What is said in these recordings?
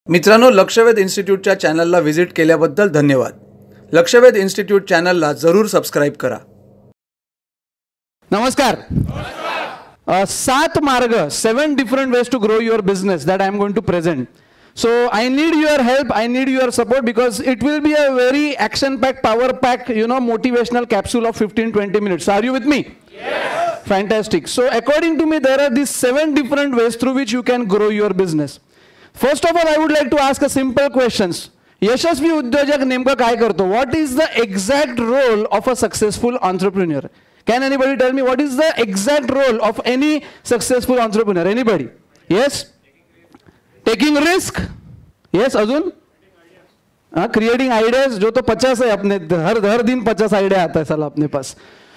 मित्रांनो, लक्षवेध इन्स्टिट्यूटच्या चॅनलला व्हिजिट केल्याबद्दल धन्यवाद. लक्षवेध इन्स्टिट्यूट चॅनलला जरूर सबस्क्राइब करा. नमस्कार. 7 मार्ग, 7 different ways to grow your business that I am going to present. So I need your help, I need your support, because it will be a very action packed, power packed, motivational capsule of 15-20 minutes. Are you with me? Yes. Fantastic. So according to me, there are these 7 different ways through which you can grow your business. First of all, I would like to ask a simple questions. यशस्वी उद्योजक नेमका काय करतो? What is the exact role of a successful entrepreneur? Can anybody tell me what is the exact role of any successful entrepreneur? Anybody? Yes? Taking risk? Yes, अजून? Creating ideas, जो तो 50 है अपने, हर दिन 50 आइडिया आता है साला अपने pass.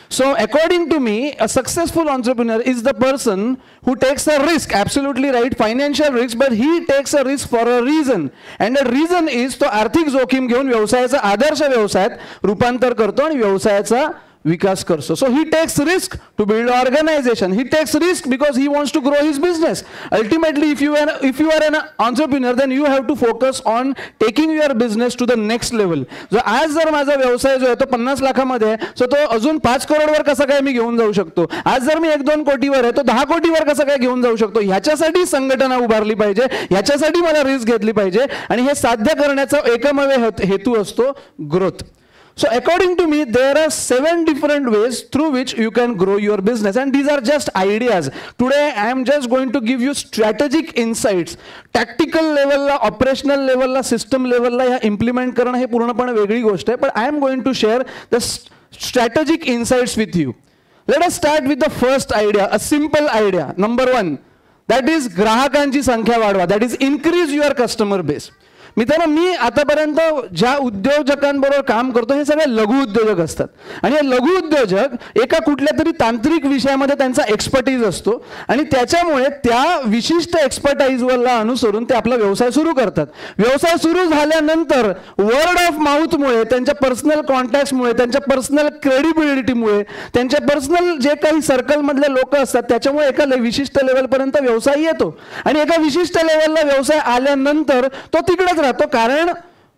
So according to me, a successful entrepreneur is the person who takes a risk, absolutely right, financial risk, but he takes a risk for a reason. And the reason is तो आर्थिक जोखीम घेऊन व्यवसायाचा आदर्श व्यवसायात रूपांतर करतो आणि व्यवसायाचा विकास करतो. So he takes risk to build organization. He takes risk because he wants to grow his business. Ultimately, if you are an entrepreneur, then you have to focus on taking your business to the next level. So आज जर माझा व्यवसाय जो आहे तो 50 लाखामध्ये आहे, so तो अजून 5 करोडवर कसा काय मी घेऊन जाऊ शकतो? आज जर मी 1-2 कोटीवर आहे, तो 10 कोटीवर कसा काय घेऊन जाऊ शकतो? ह्याच्यासाठी संघटना उभारली पाहिजे, ह्याच्यासाठी मला रिस्क घेतली पाहिजे, आणि हे साध्य करण्याचा एकमेव हेतू असतो growth. So according to me, there are 7 different ways through which you can grow your business, and these are just ideas. Today I am just going to give you strategic insights. Tactical level ला, operational level ला, system level ला या implement करणं हे पूर्णपणे वेगळी गोष्ट आहे, but I am going to share the strategic insights with you. Let us start with the first idea, a simple idea. Number 1, that is ग्राहकांची संख्या वाढवा, that is increase your customer base. मित्रांनो, मी आतापर्यंत ज्या उद्योजकांबरोबर काम करतो हे सगळे लघु उद्योजक असतात, आणि हे लघु उद्योजक एका कुठल्या तरी तांत्रिक विषयामध्ये त्यांचा एक्सपर्टीज असतो, आणि त्याच्यामुळे त्या विशिष्ट एक्सपर्टाईजला अनुसरून ते आपला व्यवसाय सुरू करतात. व्यवसाय सुरू झाल्यानंतर वर्ड ऑफ माउथमुळे, त्यांच्या पर्सनल कॉन्टॅक्ट्समुळे, त्यांच्या पर्सनल क्रेडिबिलिटीमुळे, त्यांच्या पर्सनल जे काही सर्कलमधले लोक असतात त्याच्यामुळे एका विशिष्ट लेवलपर्यंत व्यवसाय येतो, आणि एका विशिष्ट लेवलला व्यवसाय आल्यानंतर तो तिकडेच राहतो. कारण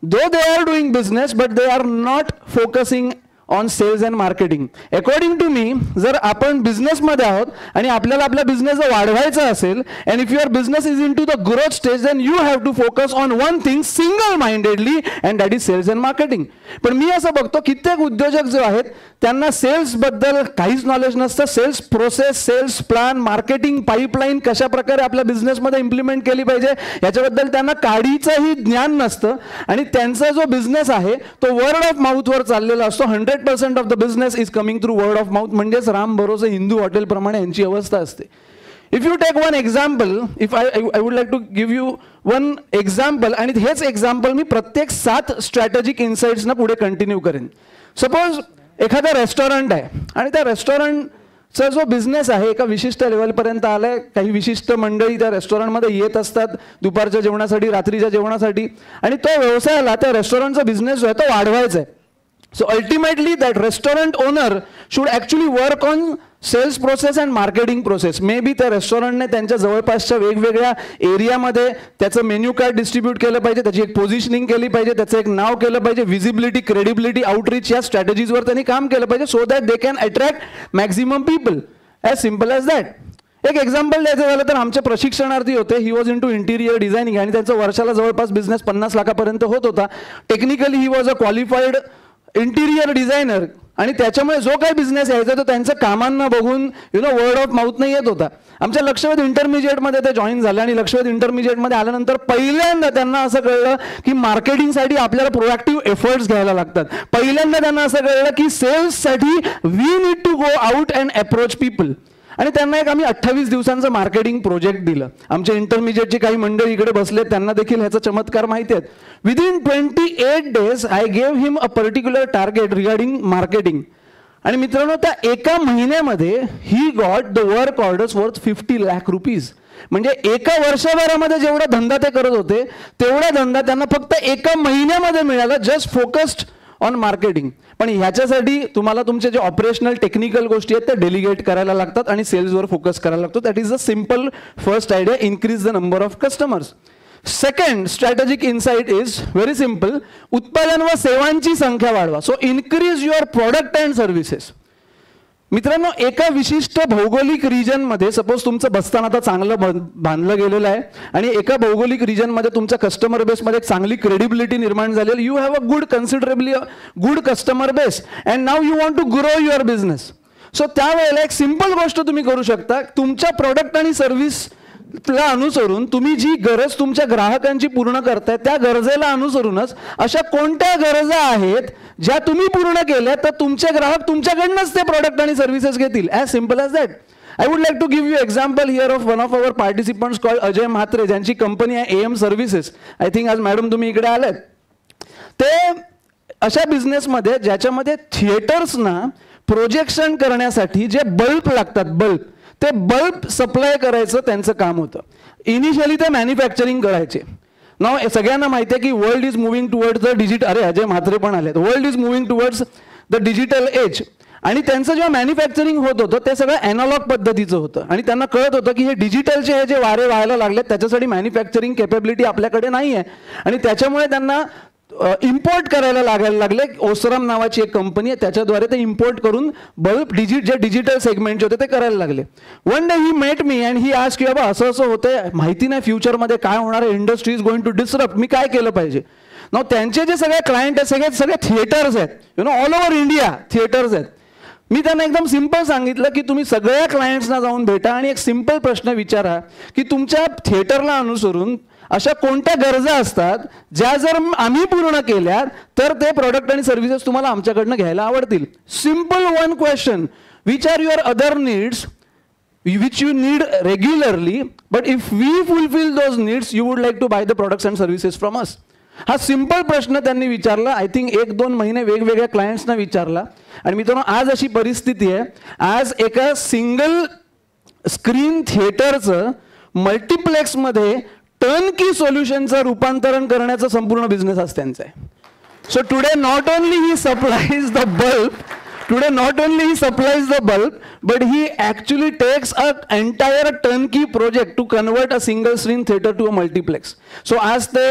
though they are doing business, but they are not focusing on sales and marketing. According to me, जर आपण बिझनेस मध्ये आहोत आणि आपल्याला आपला बिझनेस वाढवायचा असेल, and if your business is into the growth stage, then you have to focus on one thing single mindedly, and that is sales and marketing. पण मी असं बघतो कित्येक उद्योजक जो आहेत त्यांना सेल्स बद्दल काहीच नॉलेज नसतं. Sales process, sales plan, marketing pipeline कशा प्रकारे आपल्या बिझनेस मध्ये इम्प्लिमेंट केली पाहिजे याच्याबद्दल त्यांना काडीचंही ज्ञान नसतं, आणि त्यांचा जो बिझनेस आहे तो वर्ड ऑफ माउथवर चाललेला असतो. 100% of the business is coming through word of mouth. म्हणजेच राम भरोसे हिंदू हॉटेल प्रमाणे यांची अवस्था असते. If you take one example, if I would like to give you one example, आणि हेच एक्झाम्पल मी प्रत्येक 7 स्ट्रॅटेजिक इन्साइट्सना पुढे कंटिन्यू करेन. सपोज एखादा रेस्टॉरंट आहे, आणि त्या रेस्टॉरंटचा जो बिझनेस आहे एका विशिष्ट लेवलपर्यंत आलाय. काही विशिष्ट मंडळी त्या रेस्टॉरंटमध्ये येत असतात दुपारच्या जेवणासाठी, रात्रीच्या जेवणासाठी, आणि तो व्यवसायाला, त्या रेस्टॉरंटचा बिझनेस जो आहे तो वाढवायचा आहे. So ultimately that restaurant owner should actually work on sales process and marketing process. Maybe त्या रेस्टॉरंटने त्यांच्या जवळपासच्या वेगवेगळ्या एरियामध्ये त्याचं मेन्यू कार्ड डिस्ट्रीब्यूट केलं पाहिजे, त्याची एक पोझिशनिंग केली पाहिजे, त्याचं एक नाव केलं पाहिजे, विजिबिलिटी, क्रेडिबिलिटी, आउटरीच या स्ट्रॅटेजीजवर त्यांनी काम केलं पाहिजे, so that they can attract maximum people. As simple as that. एक एक्झाम्पल द्यायचं झालं तर आमचे प्रशिक्षणार्थी होते. He was into interior designing, आणि त्यांचं वर्षाला जवळपास बिझनेस 50 लाखापर्यंत होत होता. Technically he was a qualified interior designer, आणि त्याच्यामुळे जो काही बिझनेस यायचा तो त्यांचं कामांना बघून वर्ड ऑफ माउथनं येत होता. आमच्या लक्षवेध इंटरमिजिएटमध्ये ते जॉईन झाले, आणि लक्षवेध इंटरमिजिएटमध्ये आल्यानंतर पहिल्यांदा त्यांना असं कळलं की मार्केटिंगसाठी आपल्याला प्रोएक्टिव्ह एफर्ट्स घ्यायला लागतात. पहिल्यांदा त्यांना असं कळलं की सेल्ससाठी we need to go out and approach people. आणि त्यांना एक आम्ही 28 दिवसांचं मार्केटिंग प्रोजेक्ट दिलं. आमच्या इंटरमिजिएटची काही मंडळी इकडे बसले, त्यांना देखील ह्याचा चमत्कार माहिती आहेत. Within 28 days I gave him a particular target regarding marketing, आणि मित्रांनो त्या एका महिन्यामध्ये he got the work orders worth 50 lakh rupees. म्हणजे एका वर्षभरामध्ये जेवढा धंदा ते करत होते तेवढा धंदा त्यांना फक्त एका महिन्यामध्ये मिळाला, जस्ट फोकस्ड ऑन मार्केटिंग. पण ह्याच्यासाठी तुम्हाला तुमचे जे ऑपरेशनल टेक्निकल गोष्टी आहेत त्या डेलिगेट करायला लागतात आणि सेल्सवर फोकस करायला लागतो. That is a simple first idea, increase the number of customers. Second strategic insight is very simple, उत्पादन व सेवांची संख्या वाढवा. So increase your product and services. मित्रांनो, एका विशिष्ट भौगोलिक रिजनमध्ये सपोज तुमचं बसताना आता चांगलं बांधलं गेलेलं आहे आणि एका भौगोलिक रिजनमध्ये तुमच्या कस्टमर बेसमध्ये एक चांगली क्रेडिबिलिटी निर्माण झालेली, you have a good considerably good customer base and now you want to grow your business. So त्यावेळेला एक सिंपल गोष्ट तुम्ही करू शकता, तुमच्या प्रोडक्ट आणि सर्व्हिसला अनुसरून तुम्ही जी गरज तुमच्या ग्राहकांची पूर्ण करताय त्या गरजेला अनुसरूनच अशा कोणत्या गरजा आहेत ज्या तुम्ही पूर्ण केल्या तर तुमचे ग्राहक तुमच्याकडनंच ते प्रोडक्ट आणि सर्व्हिसेस घेतील. As simple as that. I would like to give you example here of one of our participants called Ajay Mhatre, ज्यांची कंपनी आहे AM सर्व्हिसेस. आय थिंक आज मॅडम तुम्ही इकडे आलात. ते अशा बिझनेसमध्ये ज्याच्यामध्ये थिएटर्सना प्रोजेक्शन करण्यासाठी जे बल्ब लागतात, ते बल्ब सप्लाय करायचं त्यांचं काम होतं. इनिशियली ते मॅन्युफॅक्चरिंग करायचे. नाव सगळ्यांना माहिती आहे की world is moving towards the digital, अरे अजय म्हात्रे पण आलेत, world is moving towards the digital age. आणि त्यांचं जेव्हा मॅन्युफॅक्चरिंग होत होतं ते सगळं ॲनालॉग पद्धतीचं होतं आणि त्यांना कळत होतं की हे डिजिटलचे हे जे वारे व्हायला लागले त्याच्यासाठी मॅन्युफॅक्चरिंग कॅपेबिलिटी आपल्याकडे नाही आहे. आणि त्याच्यामुळे त्यांना इम्पोर्ट करायला लागायला लागले. ओसरम नावाची एक कंपनी आहे, त्याच्याद्वारे ते इम्पोर्ट करून बल्ब जे डिजिटल सेगमेंटचे होते ते करायला लागले. One day he met me and he asked की बाबा असं असं होतंय, माहिती नाही फ्युचरमध्ये काय होणार आहे, industry is going to disrupt, मी काय केलं पाहिजे. नाव त्यांचे जे सगळे क्लायंट आहेत सगळे थिएटर्स आहेत, you know all over India theatres आहेत. मी त्यांना एकदम सिंपल सांगितलं की तुम्ही सगळ्या क्लायंट्सना जाऊन भेटा आणि एक सिंपल प्रश्न विचारा की तुमच्या थिएटरला अनुसरून अशा कोणत्या गरजा असतात ज्या जर आम्ही पूर्ण केल्या तर ते प्रोडक्ट आणि सर्व्हिसेस तुम्हाला आमच्याकडनं घ्यायला आवडतील. Simple one question, which are your other needs which you need regularly but if we fulfil those needs you would like to buy the products and services from us. हा simple प्रश्न त्यांनी विचारला. I think 1-2 महिने वेगवेगळ्या क्लायंट्सना विचारला. आणि मित्रांनो, आज अशी परिस्थिती आहे, आज एका सिंगल स्क्रीन थिएटरचं मल्टिप्लेक्समध्ये टर्नकी सोल्युशनचं रूपांतरण करण्याचं संपूर्ण बिझनेस आज त्यांचा आहे. So today not only he supplies the bulb, but he actually takes an entire turnkey project to convert a single screen theater to a multiplex. So आज ते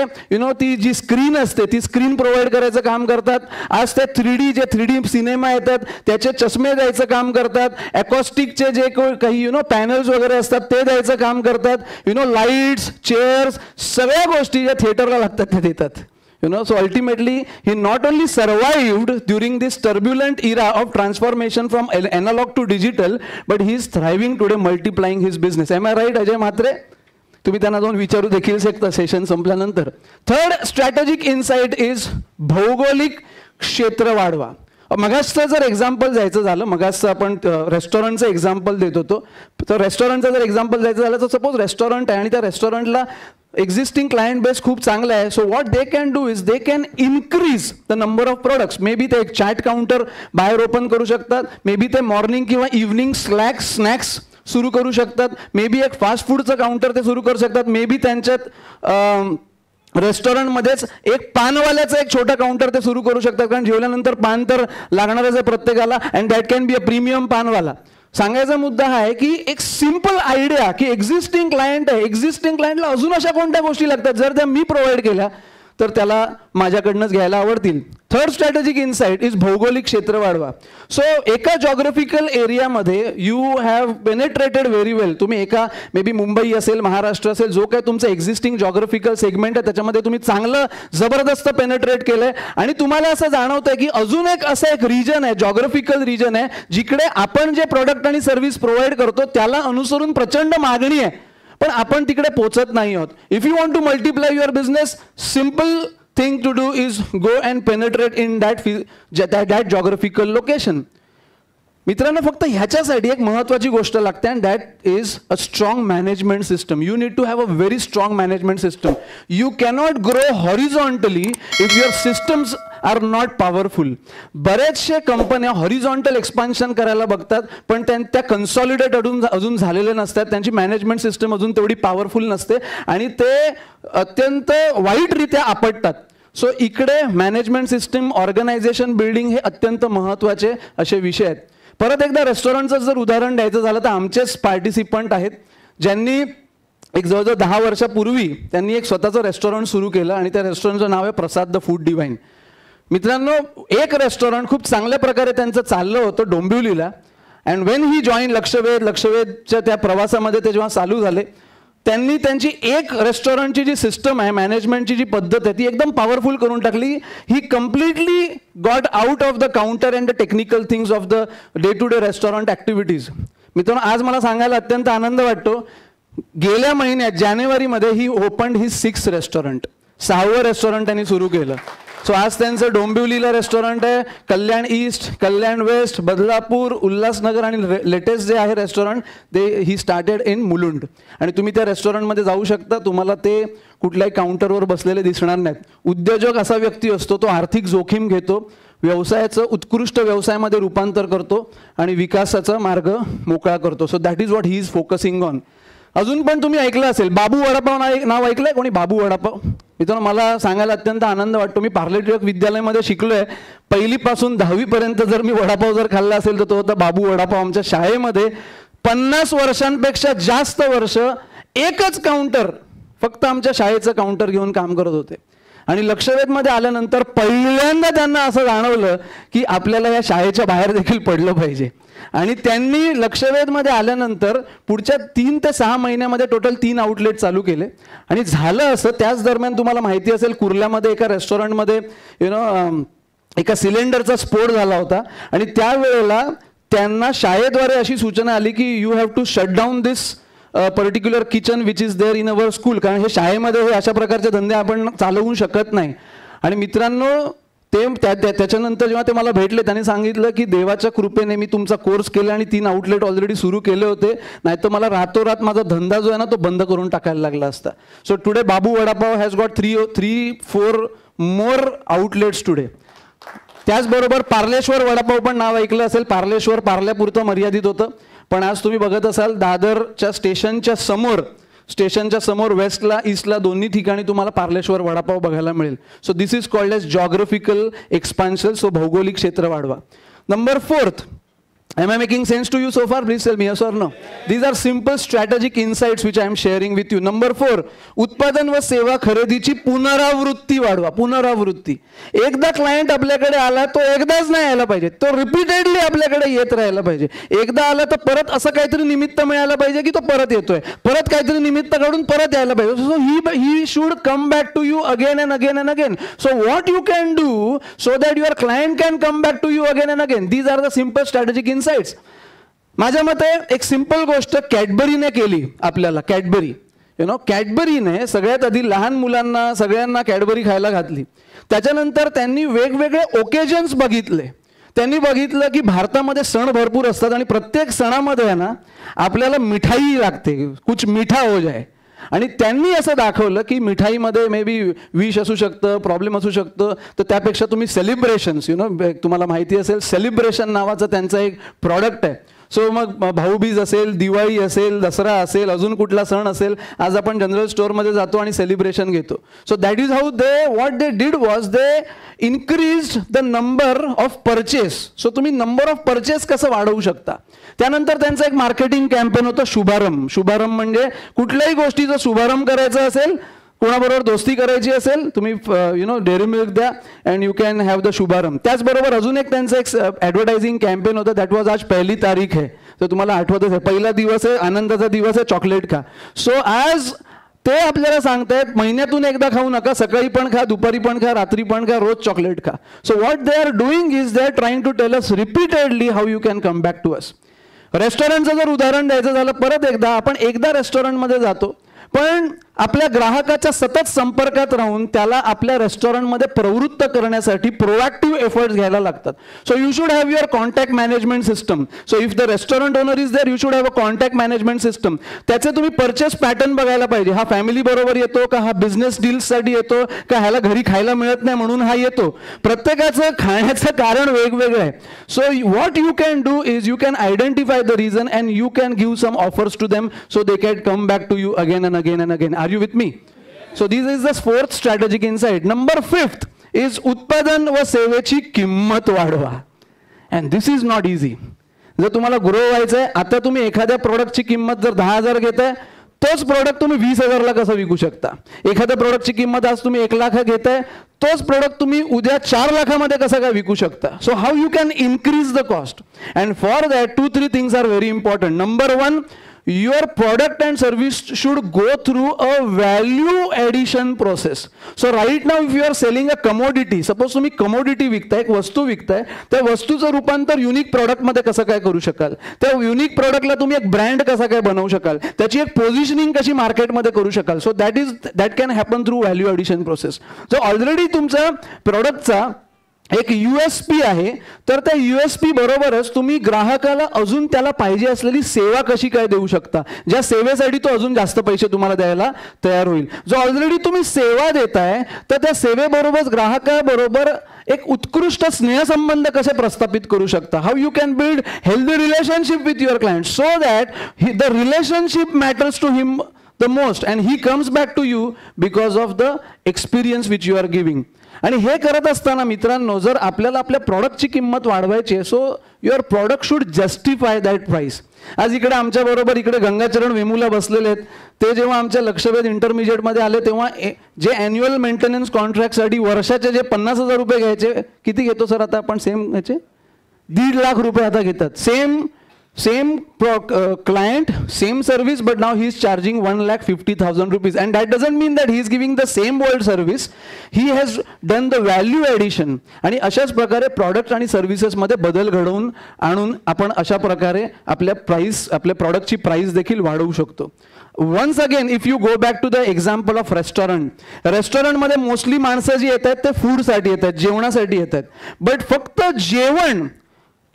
ती जी स्क्रीन असते ती स्क्रीन प्रोव्हाइड करायचं काम करतात. आज ते 3D सिनेमा येतात त्याचे चष्मे द्यायचं काम करतात. अकॉस्टिकचे जे काही पॅनल्स वगैरे असतात ते द्यायचं काम करतात. लाईट्स, चेअर्स, सगळ्या गोष्टी ज्या थिएटरला लागतात त्या देतात. So ultimately he not only survived during this turbulent era of transformation from analog to digital, but he is thriving today, multiplying his business. Am I right, Ajay Mhatre? तुम्ही त्यांना जाऊन विचारू देखील शकता सेशन संपल्यानंतर. थर्ड स्ट्रॅटेजिक इन्साइट इज भौगोलिक क्षेत्र वाढवा. मगाचं जर एक्झाम्पल द्यायचं झालं, मगाचं आपण रेस्टॉरंटचं एक्झाम्पल देत होतो, तर रेस्टॉरंटचं जर एक्झाम्पल द्यायचं झालं तर सपोज रेस्टॉरंट आहे आणि त्या रेस्टॉरंटला एक्झिस्टिंग क्लायंट बेस खूप चांगला आहे. So what they can do is they can increase the number of products. May be ते एक चॅट काउंटर बाहेर ओपन करू शकतात, मे बी ते मॉर्निंग किंवा इव्हनिंग स्नॅक्स सुरू करू शकतात, मे बी एक फास्ट फूडचं काउंटर ते सुरू करू शकतात, मे बी त्यांच्यात रेस्टॉरंटमध्येच एक पानवाल्याचं एक छोटा काउंटर ते सुरू करू शकतात, कारण जेवल्यानंतर पान तर लागणारच आहे प्रत्येकाला. And that can be a premium paanwala. सांगायचा मुद्दा हा आहे की एक सिंपल आयडिया की एक्झिस्टिंग क्लायंट आहे, एक्झिस्टिंग क्लायंटला अजून अशा कोणत्या गोष्टी लागतात जर त्या मी प्रोव्हाइड केल्या तर त्याला माझ्याकडनंच घ्यायला आवडतील. थर्ड स्ट्रॅटेजिक इन्साइट इज भौगोलिक क्षेत्र वाढवा. सो एका जॉग्राफिकल एरियामध्ये यू हॅव पेनेट्रेटेड व्हेरी वेल. तुम्ही एका मे बी मुंबई असेल, महाराष्ट्र असेल, जो काय तुमचं एक्झिस्टिंग जॉग्राफिकल सेगमेंट आहे त्याच्यामध्ये तुम्ही चांगलं जबरदस्त पेनेट्रेट केलंय आणि तुम्हाला असं जाणवतंय की अजून एक असं एक रिजन आहे, जॉग्राफिकल रिजन आहे, जिकडे आपण जे प्रोडक्ट आणि सर्व्हिस प्रोव्हाइड करतो त्याला अनुसरून प्रचंड मागणी आहे पण आपण तिकडे पोहोचत नाही आहोत. If you want to multiply your business, simple thing to do is go and penetrate in that geographical location. मित्रांनो, फक्त ह्याच्यासाठी एक महत्त्वाची गोष्ट लागते and that is a strong management system. You need to have a very strong management system. You cannot grow horizontally if your systems are not powerful. बरेचशे कंपन्या horizontal expansion करायला बघतात पण त्या कन्सॉलिडेट अजून झालेले नसतात, त्यांची मॅनेजमेंट सिस्टम अजून तेवढी पॉवरफुल नसते आणि ते अत्यंत वाईटरित्या आपटतात. सो इकडे मॅनेजमेंट सिस्टम, ऑर्गनायझेशन बिल्डिंग हे अत्यंत महत्त्वाचे असे विषय आहेत. परत एकदा रेस्टॉरंटचं जर उदाहरण द्यायचं झालं तर आमचेच पार्टिसिपंट आहेत ज्यांनी एक जवळजवळ 10 वर्षापूर्वी त्यांनी एक स्वतःचं रेस्टॉरंट सुरू केलं आणि त्या रेस्टॉरंटचं नाव आहे प्रसाद द फूड डिवाइन. मित्रांनो, एक रेस्टॉरंट खूप चांगल्या प्रकारे त्यांचं चाललं होतं डोंबिवलीला. अँड वेन ही जॉईन लक्षवेधच्या त्या प्रवासामध्ये ते जेव्हा चालू झाले, त्यांनी त्यांची एक रेस्टॉरंटची जी सिस्टम आहे, मॅनेजमेंटची जी पद्धत आहे, ती एकदम पॉवरफुल करून टाकली. He completely got out of the counter and the technical things of the day to day restaurant activities. मित्रांनो, आज मला सांगायला अत्यंत आनंद वाटतो, गेल्या महिन्यात जानेवारीमध्ये ही ओपन्ड ही 6th रेस्टॉरंट, 6वं रेस्टॉरंट त्यांनी सुरू केलं. सो आज त्यांचं डोंबिवलीला रेस्टॉरंट आहे, कल्याण ईस्ट, कल्याण वेस्ट, बदलापूर, उल्हासनगर आणि लेटेस्ट जे आहे restaurant he started in Mulund. आणि तुम्ही त्या रेस्टॉरंटमध्ये जाऊ शकता, तुम्हाला ते कुठल्याही काउंटरवर बसलेले दिसणार नाहीत. उद्योजक असा व्यक्ती असतो, तो आर्थिक जोखीम घेतो, व्यवसायाचं उत्कृष्ट व्यवसायामध्ये रूपांतर करतो आणि विकासाचा मार्ग मोकळा करतो. So that is what he is focusing on. अजून पण तुम्ही ऐकलं असेल, बाबू वडापाव नाव ऐकलंय कोणी? बाबू वडापाव. मित्रांनो, मला सांगायला अत्यंत आनंद वाटतो, मी पार्ले टिळक विद्यालयामध्ये शिकलोय. 1ली पासून 10वी पर्यंत जर मी वडापाव जर खाल्ला असेल तर तो होता बाबू वडापाव. आमच्या शाळेमध्ये 50 वर्षांपेक्षा जास्त वर्ष एकच काउंटर, फक्त आमच्या शाळेचं काउंटर घेऊन काम करत होते. आणि लक्षवेधमध्ये आल्यानंतर पहिल्यांदा त्यांना असं जाणवलं की आपल्याला या शाळेच्या बाहेर देखील पडलं पाहिजे. आणि त्यांनी लक्षवेधमध्ये आल्यानंतर पुढच्या 3 ते 6 महिन्यामध्ये टोटल 3 आउटलेट चालू केले. आणि झालं असं, त्याच दरम्यान तुम्हाला माहिती असेल, कुर्ल्यामध्ये एका रेस्टॉरंटमध्ये एका सिलेंडरचा स्फोट झाला होता. आणि त्यावेळेला त्यांना शाळेद्वारे अशी सूचना आली की you have to shut down this particular kitchen which is there in our school, कारण हे शाळेमध्ये हे अशा प्रकारचे धंदे आपण चालवू शकत नाही. आणि मित्रांनो, त्याच्यानंतर जेव्हा ते मला भेटले, त्यांनी सांगितलं की देवाच्या कृपेने मी तुमचा कोर्स केला आणि 3 आउटलेट ऑलरेडी सुरू केले होते, नाहीतर मला रातोरात माझा धंदा जो आहे ना तो बंद करून टाकायला लागला असता. So today Babu vada pav has got 3-4 more outlets today. त्याचबरोबर पार्लेश्वर वडापाव पण नाव ऐकलं असेल. पार्लेश्वर पार्ल्यापुरतं मर्यादित होतं, पण आज तुम्ही बघत असाल दादरच्या स्टेशनच्या समोर वेस्टला ईस्टला दोन्ही ठिकाणी तुम्हाला पार्लेश्वर वडापाव बघायला मिळेल. So this is called as geographical expansion. So भौगोलिक क्षेत्र वाढवा. Number 4th, am I making sense to you so far? Please tell me yes or no. These are simple strategic insights which I am sharing with you. Number 4, उत्पादन व सेवा खरेदीची पुनरावृत्ती वाढवा. पुनरावृत्ती. एकदा क्लायंट आपल्याकडे आला तो एकदाच नाही यायला पाहिजे, तो रिपीटेडली आपल्याकडे येत राहायला पाहिजे. एकदा आला तर परत असं काहीतरी निमित्त मिळायला पाहिजे की तो परत येतोय, परत काहीतरी निमित्त काढून परत यायला पाहिजे. So he should come back to you again and again and again. So what you can do so that your client can come back to you again and again. These are the simple strategic insights. माझ्या मते एक simple गोष्ट कॅडबरीने केली आपल्याला. कॅडबरीने सगळ्यात आधी लहान मुलांना सगळ्यांना कॅडबरी खायला घातली. त्याच्यानंतर त्यांनी वेगवेगळे ओकेजन्स बघितले. त्यांनी बघितलं की भारतामध्ये सण भरपूर असतात आणि प्रत्येक सणामध्ये आहे ना आपल्याला मिठाई लागते, कुछ मीठा हो जाए. आणि त्यांनी असं दाखवलं की मिठाईमध्ये मे बी विष असू शकतं, प्रॉब्लेम असू शकतं, तर त्यापेक्षा तुम्ही सेलिब्रेशन्स तुम्हाला माहिती असेल सेलिब्रेशन नावाचं त्यांचं एक प्रॉडक्ट आहे. सो मग भाऊबीज असेल, दिवाळी असेल, दसरा असेल, अजून कुठला सण असेल, आज आपण जनरल स्टोअरमध्ये जातो आणि सेलिब्रेशन घेतो. So that is how what they did was they increased the number of purchase. So तुम्ही नंबर ऑफ परचेस कसं वाढवू शकता. त्यानंतर त्यांचं एक मार्केटिंग कॅम्पेन होतं शुभारंभ. शुभारंभ म्हणजे कुठल्याही गोष्टीचा शुभारंभ करायचा असेल, कोणाबरोबर दोस्ती करायची असेल, तुम्ही डेअरी मिल्क द्या and you can have the शुभारंभ. त्याचबरोबर अजून एक त्यांचं एक ॲडव्हर्टायझिंग कॅम्पेन होतं. दॅट वॉज आज 1ली तारीख आहे, तर तुम्हाला आठवतच आहे, पहिला दिवस आहे, आनंदाचा दिवस आहे, चॉकलेट खा. सो आज ते आपल्याला सांगतायत महिन्यातून एकदा खाऊ नका, सकाळी पण खा, दुपारी पण खा, रात्री पण खा, रोज चॉकलेट खा. So what they are doing is they are trying to tell us repeatedly how you can come back to us. रेस्टॉरंटचं जर उदाहरण द्यायचं झालं, परत एकदा आपण एकदा रेस्टॉरंटमध्ये जातो, पण आपल्या ग्राहकाच्या सतत संपर्कात राहून त्याला आपल्या रेस्टॉरंटमध्ये प्रवृत्त करण्यासाठी प्रोएक्टिव्ह एफर्ट्स घ्यायला लागतात. So you should have your contact management system. So if the restaurant owner is there you should have a contact management system. त्याचे तुम्ही परचेस पॅटर्न बघायला पाहिजे. हा फॅमिली बरोबर येतो का, हा बिझनेस डील्ससाठी येतो का, ह्याला घरी खायला मिळत नाही म्हणून हा येतो. प्रत्येकाचं खाण्याचं कारण वेगवेगळं आहे. So what you can do is you can identify the reason and you can give some offers to them so they can come back to you again and again and again. Are you with me? So this is the 4th strategic insight. Number 5th is उत्पादन व सेवेची किंमत वाढवा. And this is not easy. जर तुम्हाला grow व्हायचं आहे, आता तुम्ही एखाद्या प्रोडक्टची किंमत जर 10,000 घेताय, तोच प्रोडक्ट तुम्ही 20,000ला कसं विकू शकता? एखाद्या प्रोडक्टची किंमत आज तुम्ही 1 लाख घेताय, तोच प्रोडक्ट तुम्ही उद्या 4 लाखामध्ये कसं काय विकू शकता? So how you can increase the cost? And for that 2-3 things are very important. Number 1, your product and service should go through a value addition process. So right now if you are selling a commodity, suppose तुम्ही commodity विकताय, एक वस्तू विकताय, त्या वस्तूचं रूपांतर unique product मध्ये कसं काय करू शकाल? त्या युनिक प्रोडक्टला तुम्ही एक ब्रँड कसा काय बनवू शकाल? त्याची एक पोझिशनिंग कशी मार्केटमध्ये करू शकाल? So that can happen through value addition process. So already तुमचा प्रोडक्टचा एक USP आहे, तर त्या USP बरोबरच तुम्ही ग्राहकाला अजून त्याला पाहिजे असलेली सेवा कशी काय देऊ शकता, ज्या सेवेसाठी तो अजून जास्त पैसे तुम्हाला द्यायला तयार होईल. जो ऑलरेडी तुम्ही सेवा देताय, तर त्या सेवेबरोबर ग्राहकाबरोबर एक उत्कृष्ट स्नेहसंबंध कसे प्रस्थापित करू शकता? How you can build healthy relationship with your client so that the relationship matters to him the most and he comes back to you because of the experience which you are giving. आणि हे करत असताना मित्रांनो, जर आपल्याला आपल्या प्रॉडक्टची किंमत वाढवायची आहे, so your product should justify that price. आज इकडे आमच्या बरोबर इकडे गंगाचरण वेमूला बसलेले आहेत. ते जेव्हा आमच्या लक्षवेध इंटरमिजिएटमध्ये आले, तेव्हा जे ॲन्युअल मेंटेनन्स कॉन्ट्रॅक्टसाठी वर्षाचे जे 50,000 रुपये घ्यायचे, किती घेतो सर आता आपण सेम याचे? 1.5 लाख रुपये आता घेतात. Same client, same service, but now he is charging 1,50,000 rupees, and that doesn't mean that he is giving the same world service. He has done the value addition. आणि अशाच प्रकारे प्रॉडक्ट आणि सर्व्हिसेस मध्ये बदल घडवून आणून आपण अशा प्रकारे आपल्या प्रॉडक्टची प्राइस देखील वाढवू शकतो. Once again if you go back to the example of रेस्टॉरंटमध्ये मोस्टली माणसं जी येत आहेत ते फूडसाठी येत आहेत, जेवणासाठी येत आहेत. बट फक्त जेवण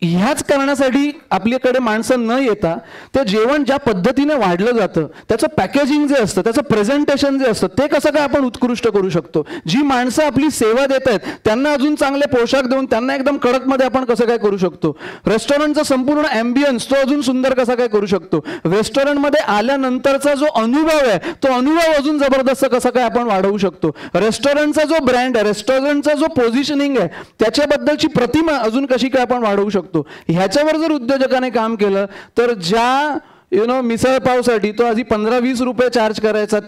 ह्याच कारणासाठी आपल्याकडे माणसं न येता ते जेवण ज्या पद्धतीने वाढलं जातं, त्याचं पॅकेजिंग जे असतं, त्याचं प्रेझेंटेशन जे असतं, ते कसं काय आपण उत्कृष्ट करू शकतो? जी माणसं आपली सेवा देत आहेत त्यांना अजून चांगले पोशाख देऊन त्यांना एकदम कडकमध्ये आपण कसं काय करू शकतो? रेस्टॉरंटचा संपूर्ण ॲम्बियन्स तो अजून सुंदर कसा काय करू शकतो? रेस्टॉरंटमध्ये आल्यानंतरचा जो अनुभव आहे, तो अनुभव अजून जबरदस्त कसा काय आपण वाढवू शकतो? रेस्टॉरंटचा जो ब्रँड आहे, रेस्टॉरंटचा जो पोझिशनिंग आहे, त्याच्याबद्दलची प्रतिमा अजून कशी काय आपण वाढवू शकतो? ह्याच्यावर जर उद्योजकाने काम केलं, तर ज्या मिसळपावसाठी तो आधी 15-20 रुपये चार्ज करायचा,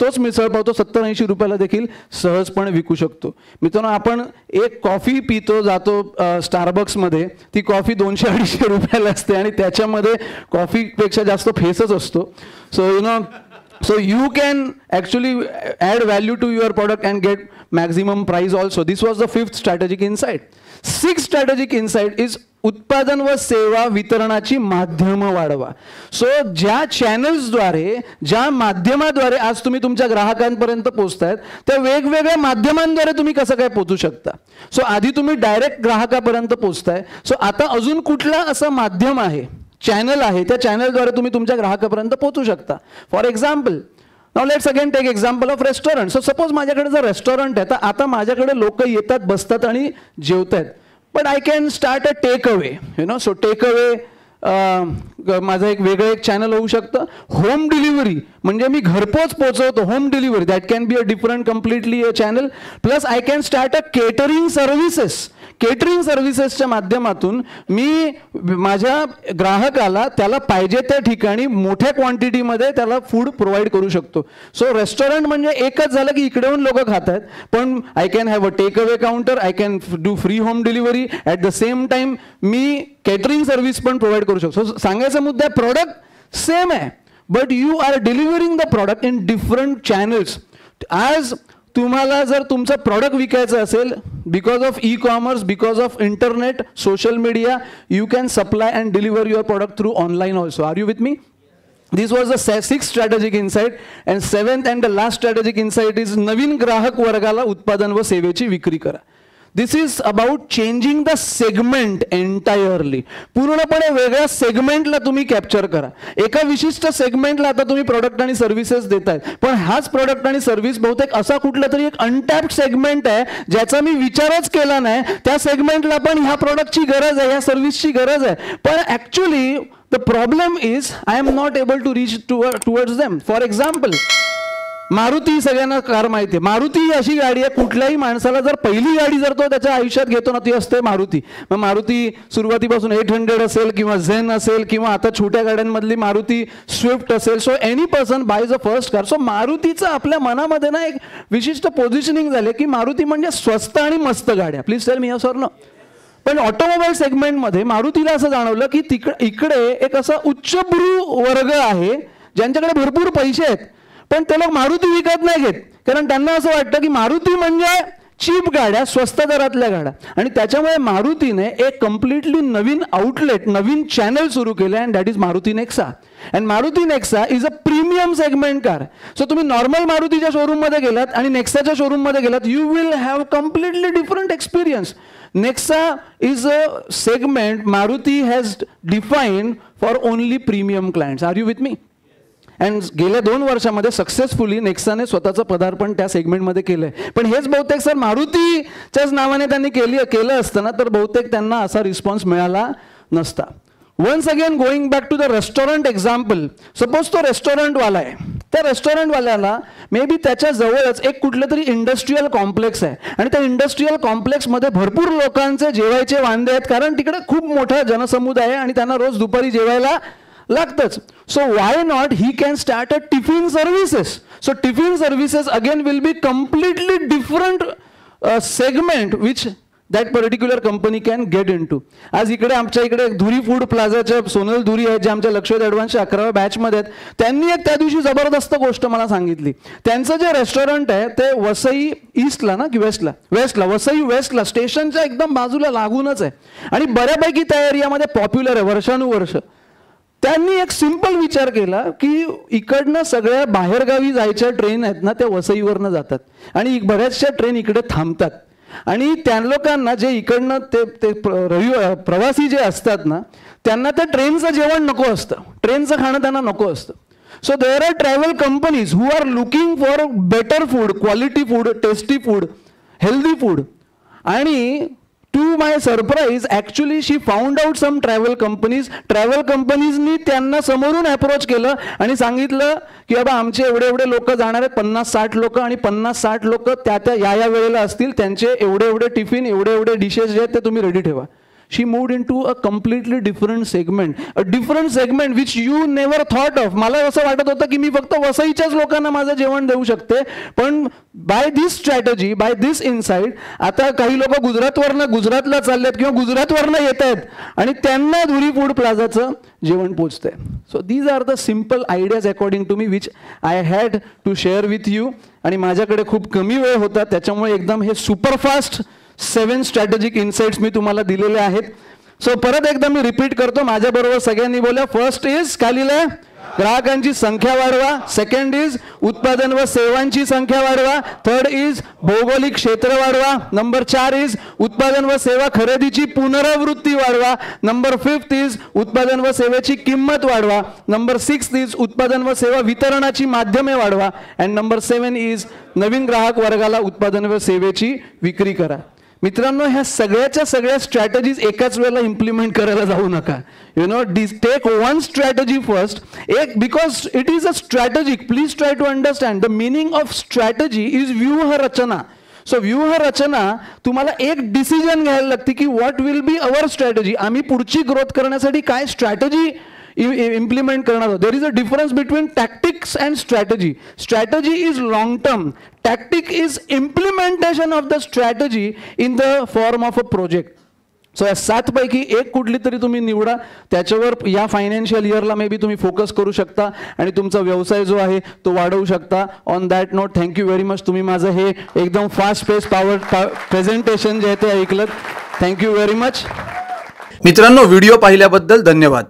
तोच मिसळपाव तो 70-80 रुपयाला देखील सहजपणे विकू शकतो. मित्रांनो, आपण एक कॉफी पितो, जातो स्टारबक्समध्ये, ती कॉफी 200-250 रुपयाला असते आणि त्याच्यामध्ये कॉफीपेक्षा जास्त फेसच असतो. So you can actually add value to your product and get maximum price also. This was the 5th strategic insight. 6th strategic insight is उत्पादन व सेवा वितरणाची माध्यम वाढवा. सो ज्या चॅनल्सद्वारे, ज्या माध्यमाद्वारे आज तुम्ही तुमच्या ग्राहकांपर्यंत पोहोचतायत, त्या वेगवेगळ्या माध्यमांद्वारे तुम्ही कसं काय पोहोचू शकता? सो आधी तुम्ही डायरेक्ट ग्राहकापर्यंत पोहोचताय, सो आता अजून कुठला असं माध्यम आहे, चॅनल आहे, त्या चॅनलद्वारे तुम्ही तुमच्या ग्राहकापर्यंत पोहोचू शकता. For example, now let's again take example of restaurant. So suppose माझ्याकडे जर रेस्टॉरंट आहे, तर आता माझ्याकडे लोक येतात, बसतात आणि जेवतात. But I can start a take away, so take away माझं एक वेगळं एक चॅनल होऊ शकतं. होम डिलिव्हरी म्हणजे मी घरपोच पोहोचवतो, home delivery, that can be a different completely a channel. Plus I can start a catering services. Catering सर्व्हिसेसच्या माध्यमातून मी माझ्या ग्राहकाला त्याला पाहिजे त्या ठिकाणी मोठ्या क्वांटिटीमध्ये त्याला फूड प्रोव्हाइड करू शकतो. सो रेस्टॉरंट म्हणजे एकच झालं की इकडे येऊन लोक खात आहेत, पण I can have a take away counter, I can do free home delivery, at the same time मी केटरिंग सर्व्हिस पण प्रोव्हाइड करू शकतो. सांगायचा मुद्दा, प्रॉडक्ट सेम आहे, but you are delivering the product in different channels. आज तुम्हाला जर तुमचं प्रॉडक्ट विकायचं असेल, because of e-commerce, because of internet, social media, you can supply and deliver your product through online also. Are you with me? This was the 6th strategic insight, and 7th and the last strategic insight is नवीन ग्राहक वर्गाला उत्पादन व सेवेची विक्री करा. This is about changing the segment entirely. पूर्णपणे वेगळ्या सेगमेंटला तुम्ही कॅप्चर करा. एका विशिष्ट सेगमेंटला आता तुम्ही प्रोडक्ट आणि सर्व्हिसेस देतायत, पण हाच प्रोडक्ट आणि सर्व्हिस बहुतेक असा कुठला तरी एक अनटॅप्ड सेगमेंट आहे ज्याचा मी विचारच केला नाही. त्या सेगमेंटला पण ह्या प्रोडक्टची गरज आहे, ह्या सर्व्हिसची गरज आहे, पण actually the problem is I am not able to reach towards them. For example, Maruti सगळ्यांना कार माहिती आहे. मारुती ही अशी गाडी आहे, कुठल्याही माणसाला जर पहिली गाडी जर तो त्याच्या आयुष्यात घेतो ना, ती असते मारुती. मग मारुती सुरुवातीपासून 800 असेल किंवा झेन असेल किंवा आता छोट्या गाड्यांमधली मारुती स्विफ्ट असेल. So any person boys a first car. So मारुतीचं आपल्या मनामध्ये ना एक विशिष्ट पोझिशनिंग झाले की मारुती म्हणजे स्वस्त आणि मस्त गाड्या. Please tell me yes or no. पण ऑटोमोबाईल सेगमेंटमध्ये मारुतीला असं जाणवलं की इकडे एक असा उच्चभ्रू वर्ग आहे ज्यांच्याकडे भरपूर पैसे आहेत, पण ते लोक मारुती विकत नाही घेत, कारण त्यांना असं वाटतं की मारुती म्हणजे चीप गाड्या, स्वस्त दरातल्या गाड्या. आणि त्याच्यामुळे मारुतीने एक कम्प्लिटली नवीन आउटलेट, नवीन चॅनल सुरू केलं, and that is Maruti Nexa. And Maruti Nexa is a premium segment car. So तुम्ही नॉर्मल मारुतीच्या शोरूममध्ये गेलात आणि नेक्साच्या शोरूममध्ये गेलात, you will have completely different experience. Nexa is a segment Maruti has defined for only premium clients. Are you with me? And गेल्या 2 वर्षामध्ये successfully नेक्साने स्वतःचं पदार्पण त्या सेगमेंटमध्ये केलंय. पण हेच बहुतेक सर मारुतीच्याच नावाने त्यांनी केलं असतं ना, तर बहुतेक त्यांना असा रिस्पॉन्स मिळाला नसता. Once again going back to the restaurant example. Suppose तो रेस्टॉरंटवाला आहे, त्या रेस्टॉरंटवाल्याला मे बी त्याच्या जवळच एक कुठलं तरी इंडस्ट्रीयल कॉम्प्लेक्स आहे आणि त्या इंडस्ट्रीयल कॉम्प्लेक्समध्ये भरपूर लोकांचे जेवायचे वांदे आहेत, कारण तिकडे खूप मोठा जनसमुदाय आहे आणि त्यांना रोज दुपारी जेवायला लागतंच. So why not he can start a tiffin services. So tiffin services again will be completely different segment which that particular company can get into. आज इकडे आमच्या इकडे धुरी फूड प्लाझाच्या सोनल धुरी आहेत, जे आमच्या लक्षवेध ॲडव्हान्सच्या 11व्या बॅचमध्ये आहेत. त्यांनी एक त्या दिवशी जबरदस्त गोष्ट मला सांगितली. त्यांचं जे रेस्टॉरंट आहे ते वसई ईस्टला ना की वेस्टला वसई वेस्टला स्टेशनच्या एकदम बाजूला लागूनच आहे आणि बऱ्यापैकी त्या एरियामध्ये पॉप्युलर आहे वर्षानुवर्ष. त्यांनी एक सिंपल विचार केला की इकडनं सगळ्या बाहेरगावी जायच्या ट्रेन आहेत ना, त्या वसईवरनं जातात आणि बऱ्याचशा ट्रेन इकडे थांबतात. आणि त्या लोकांना जे इकडनं ते प्रवासी जे असतात ना, त्यांना त्या ट्रेनचं जेवण नको असतं, ट्रेनचं खाणं त्यांना नको असतं. So there are travel companies who are looking for better food, quality food, tasty food, healthy food. आणि to my surprise actually she found out some travel कंपनीजनी त्यांना समोरून अप्रोच केलं आणि सांगितलं की बाबा आमचे एवढे लोक जाणार आहेत, 50-60 लोक, आणि 50-60 लोक त्या या वेळेला असतील, त्यांचे एवढे टिफिन, एवढे डिशेस जे आहेत ते तुम्ही रेडी ठेवा. She moved into a completely different segment which you never thought of. मला असं वाटत होतं की मी फक्त वसईच्याच लोकांना माझं जेवण देऊ शकते, पण by this strategy, by this insight, आता काही लोक गुजरातला चाललेत किंवा गुजरातवरनं येत आहेत आणि त्यांना धुरी फूड प्लाझाचं जेवण पोचतंय. So these are the simple ideas according to me which I had to share with you. आणि माझ्याकडे खूप कमी वेळ होता, त्याच्यामुळे एकदम हे सुपरफास्ट 7 स्ट्रॅटेजिक इन्साइट्स मी तुम्हाला दिलेले आहेत. सो परत एकदा मी रिपीट करतो, माझ्याबरोबर सगळ्यांनी बोला. फर्स्ट इज काय लिहिलंय? ग्राहकांची संख्या वाढवा. सेकंड इज उत्पादन व सेवांची संख्या वाढवा. थर्ड इज भौगोलिक क्षेत्र वाढवा. नंबर 4 इज उत्पादन व सेवा खरेदीची पुनरावृत्ती वाढवा. नंबर 5 इज उत्पादन व सेवेची किंमत वाढवा. नंबर 6 इज उत्पादन व सेवा वितरणाची माध्यमे वाढवा. अँड नंबर 7 इज नवीन ग्राहक वर्गाला उत्पादन व सेवेची विक्री करा. मित्रांनो, ह्या सगळ्या स्ट्रॅटेजीज एकाच वेळेला इम्प्लिमेंट करायला जाऊ नका. You know, take one strategy first. Because it is a strategic. Please try to understand the meaning of strategy is व्यूहरचना. सो व्यूहरचना, तुम्हाला एक डिसिजन घ्यायला लागते की what will be our strategy. आम्ही पुढची ग्रोथ करण्यासाठी काय स्ट्रॅटेजी implement करणार आहोत. There is a difference between tactics and strategy. Strategy is long term, tactic is implementation of the strategy in the form of a project. So या 7 पैकी एक कुठली तरी तुम्ही निवडा, त्याच्यावर या फायनान्शियल इयरला मे बी तुम्ही फोकस करू शकता आणि तुमचा व्यवसाय जो आहे तो वाढवू शकता. On that note, thank you very much. तुम्ही माझं हे एकदम फास्ट पेस प्रेझेंटेशन जे आहे ते ऐकलं. Thank you very much. मित्रांनो, व्हिडिओ पाहिल्याबद्दल धन्यवाद.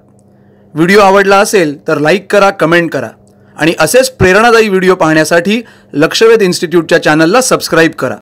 व्हिडिओ आवडला असेल तर लाईक करा, कमेंट करा आणि असेच प्रेरणादायी व्हिडिओ पाहण्यासाठी लक्षवेध इन्स्टिट्यूटच्या चॅनलला सबस्क्राईब करा.